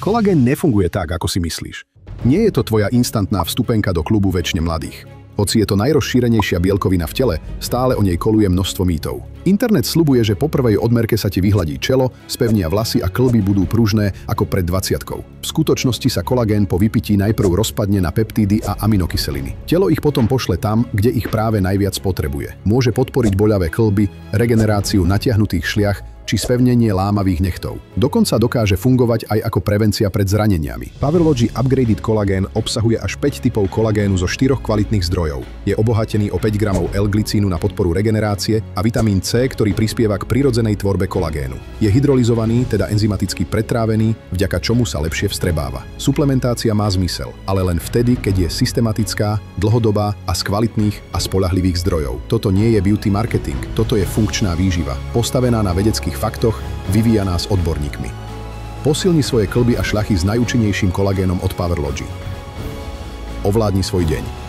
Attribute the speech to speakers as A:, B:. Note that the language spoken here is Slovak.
A: Kolagén nefunguje tak, ako si myslíš. Nie je to tvoja instantná vstupenka do klubu večne mladých. Hoci je to najrozšírenejšia bielkovina v tele, stále o nej koluje množstvo mýtov. Internet sľubuje, že po prvej odmerke sa ti vyhladí čelo, spevnia vlasy a kĺby budú pružné ako pred 20-kou. V skutočnosti sa kolagén po vypití najprv rozpadne na peptídy a aminokyseliny. Telo ich potom pošle tam, kde ich práve najviac potrebuje. Môže podporiť boľavé kĺby, regeneráciu natiahnutých šliach či spevnenie lámavých nechtov. Dokonca dokáže fungovať aj ako prevencia pred zraneniami. Powerlogy Upgraded Collagen obsahuje až 5 typov kolagénu zo 4 kvalitných zdrojov. Je obohatený o 5 gramov L-glicínu na podporu regenerácie a vitamín C, ktorý prispieva k prirodzenej tvorbe kolagénu. Je hydrolyzovaný, teda enzymaticky pretrávený, vďaka čomu sa lepšie vstrebáva. Suplementácia má zmysel, ale len vtedy, keď je systematická, dlhodobá a z kvalitných a spoľahlivých zdrojov. Toto nie je beauty marketing, toto je funkčná výživa, postavená na vedeckých faktoch, vyvíjaná s odborníkmi. Posilni svoje kĺby a šľachy s najúčinnejším kolagénom od Powerlogy. Ovládni svoj deň.